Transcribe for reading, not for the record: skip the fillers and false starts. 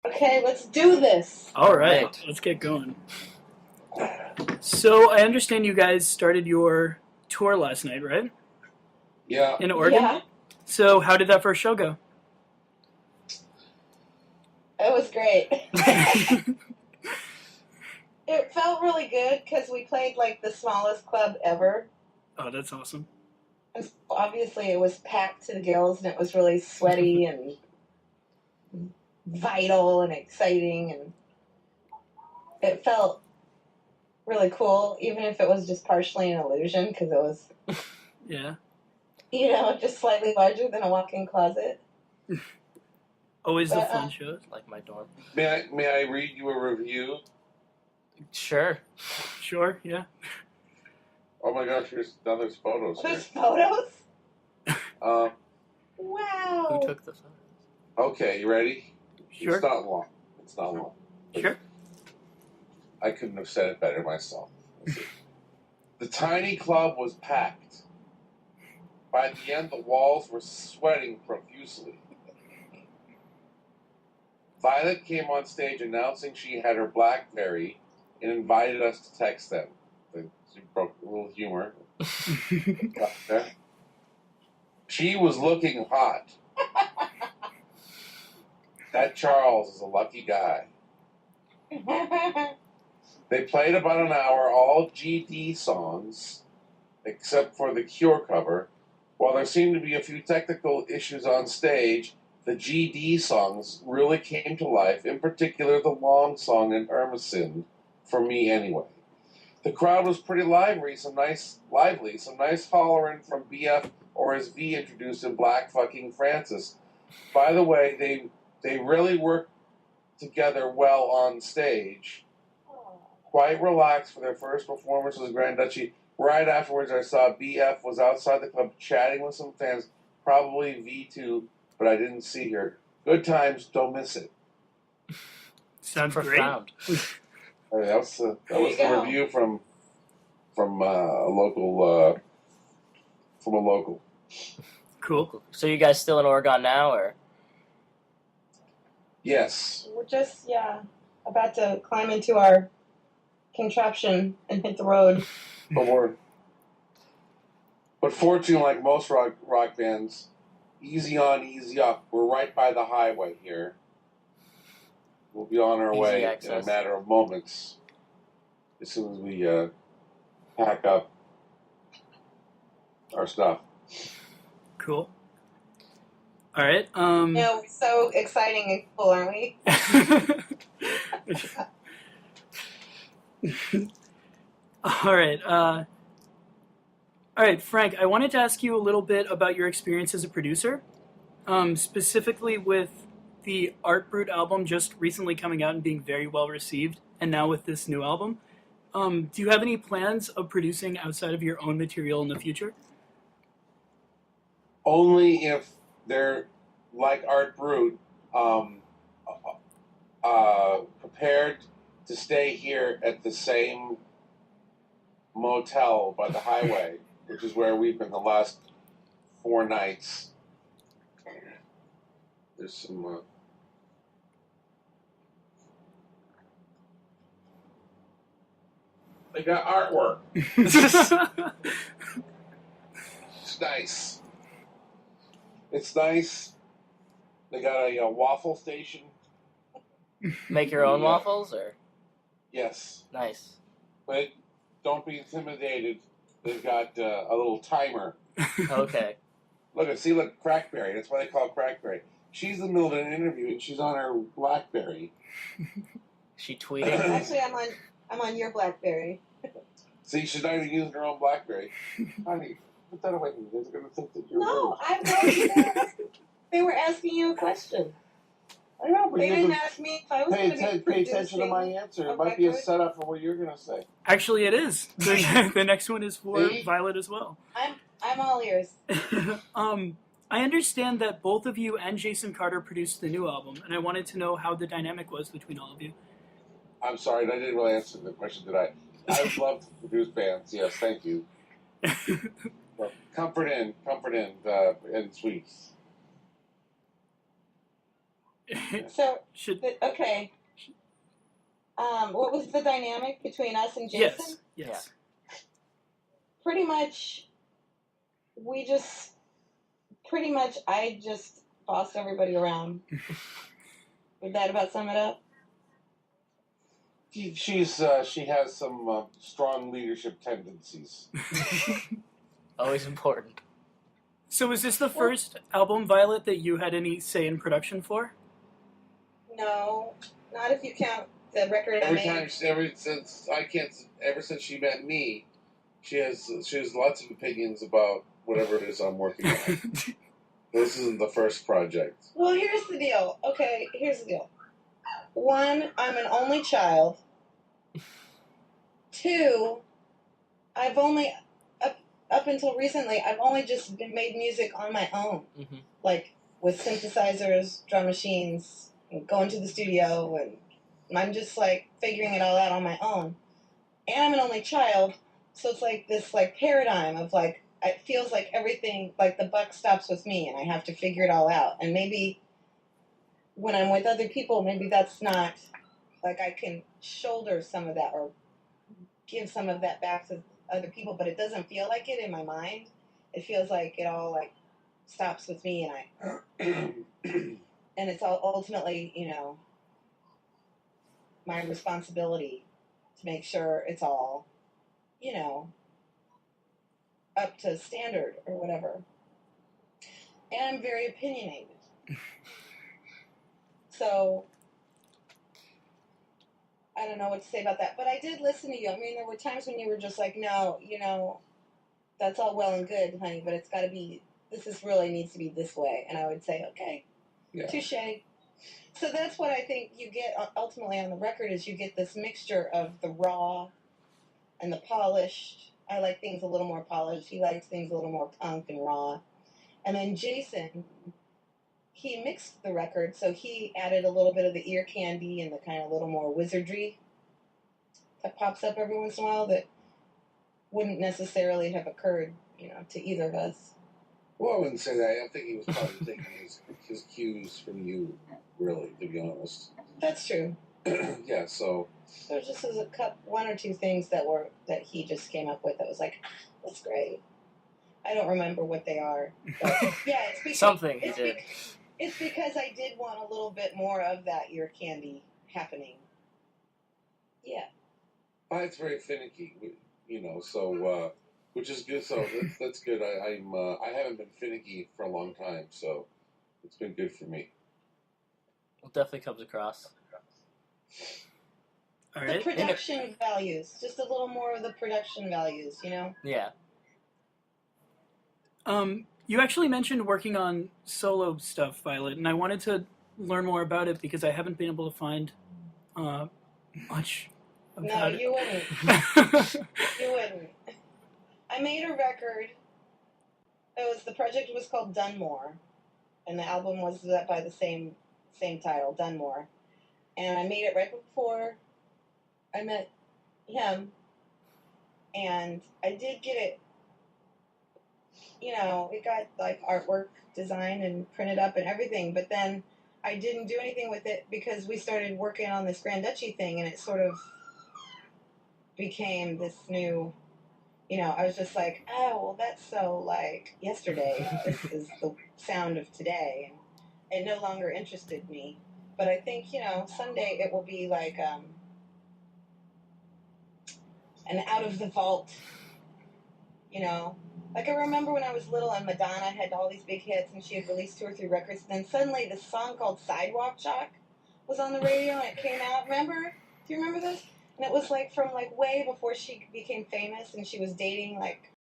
Okay, let's do this. All right, let's get going. So I understand you guys started your tour last night, right? Yeah. In Oregon? Yeah, So how did that first show go? it was great. It felt really good because we played like the smallest club ever. Oh, that's awesome. Obviously, it was packed to the gills, and it was really sweaty and vital and exciting, and it felt really cool, even if it was just partially an illusion, because it was, Yeah. Just slightly larger than a walk-in closet. Always the fun shows. Like my dorm. May I read you a review? Sure. Sure, yeah. Oh my gosh, there's photos here. There's photos? Um, Wow. Who took the photos? okay, you ready? Sure. It's not long. It's not long. Sure. I couldn't have said it better myself. The tiny club was packed. By the end, the walls were sweating profusely. Violet came on stage announcing she had her BlackBerry and invited us to text them. She broke a little humor. She was looking hot. That Charles is a lucky guy. They played about an hour, all GD songs, except for the Cure cover. While there seemed to be a few technical issues on stage, the GD songs really came to life, in particular the long song in Irmisind, for me anyway. The crowd was pretty lively, some nice hollering from BF, or as V introduced in Black fucking Francis. By the way, they really worked together well on stage. Quite relaxed for their first performance with the Grand Duchy. Right afterwards, I saw BF was outside the club chatting with some fans, probably V2, but I didn't see her. Good times, don't miss it. Sounds profound. All right, that was the review from a local. Cool. So you guys still in Oregon now, or? Yes. We're just, about to climb into our contraption and hit the road. But fortunately, like most rock bands, easy on, easy up. We're right by the highway here. We'll be on our way in a matter of moments as soon as we pack up our stuff. Cool. All right. We're so exciting and cool, aren't we? All right, Frank, I wanted to ask you a little bit about your experience as a producer, specifically with the Art Brut album just recently coming out and being very well received, and now with this new album. Do you have any plans of producing outside of your own material in the future? Only if they're like Art Brut, prepared to stay here at the same motel by the highway, which is where we've been the last 4 nights. There's some. They got artwork. It's nice. It's nice. They got a waffle station. Make your own waffles, or? Yes. Nice. But don't be intimidated. They've got a little timer. Okay. Look, Crackberry. That's why they call it Crackberry. She's in the middle of an interview and she's on her BlackBerry. She tweeting. Actually, I'm on your BlackBerry. See, she's not even using her own BlackBerry. Honey, put that away. They're going to think that you're rude. I know. They were asking you a question. I know, but They didn't ask me if I was going to be pay attention to my answer. It might be a setup for what you're going to say. Actually, it is. The next one is for Violet as well. I'm all ears. I understand that both of you and Jason Carter produced the new album, and I wanted to know how the dynamic was between all of you. I'm sorry, I didn't really answer the question, did I? I would love to produce bands. Yes, thank you. Well, comfort in, and sweets. So, Should okay. What was the dynamic between us and Jason? yes. Pretty much, I just bossed everybody around. Would that about sum it up? She has some strong leadership tendencies. Always important. So was this the first album, Violet, that you had any say in production for? No, not if you count the record I made. Ever since she met me, she has lots of opinions about whatever it is I'm working on. This isn't the first project. Well, here's the deal. Okay, here's the deal. One, I'm an only child. Two, I've only up until recently, I've only just made music on my own, like with synthesizers, drum machines, and going to the studio, and I'm just like figuring it all out on my own. And I'm an only child, so it's like this like paradigm of like it feels like everything like the buck stops with me, and I have to figure it all out. And maybe when I'm with other people, maybe that's not like I can shoulder some of that or give some of that back to other people, but it doesn't feel like it in my mind. It feels like it all like stops with me, and and it's all ultimately, my responsibility to make sure it's all, up to standard or whatever. And I'm very opinionated. So I don't know what to say about that, but I did listen to you. I mean, there were times when you were just like, no, that's all well and good, honey, but it's got to be, really needs to be this way. And I would say, okay, touche. So that's what I think you get ultimately on the record is you get this mixture of the raw and the polished. I like things a little more polished. He likes things a little more punk and raw. And then Jason, he mixed the record, so he added a little bit of the ear candy and the kind of little more wizardry that pops up every once in a while that wouldn't necessarily have occurred, to either of us. Well, I wouldn't say that. I don't think he was probably taking his cues from you, really, to be honest. That's true. Yeah, so There just was one or two things that he just came up with that was like, that's great. I don't remember what they are. But yeah, it's because, something he did. It's because I did want a little bit more of that ear candy happening. Yeah. it's very finicky, so which is good. So that's good. I haven't been finicky for a long time, so it's been good for me. It definitely comes across. All right. The production values, just a little more of the production values, Yeah. You actually mentioned working on solo stuff, Violet, and I wanted to learn more about it because I haven't been able to find much about it. No, you wouldn't. You wouldn't. I made a record. The project was called Dunmore, and the album was by the same title, Dunmore. And I made it right before I met him, and I did get it. It got like artwork designed and printed up and everything, but then I didn't do anything with it because we started working on this Grand Duchy thing, and it sort of became this new, I was just like, oh, well, that's so like yesterday. This is the sound of today, and it no longer interested me. But I think, someday it will be like an out of the vault, Like I remember when I was little and Madonna had all these big hits and she had released 2 or 3 records. And then suddenly this song called Sidewalk Chalk was on the radio and it came out. Remember? Do you remember this? And it was like from like way before she became famous and she was dating like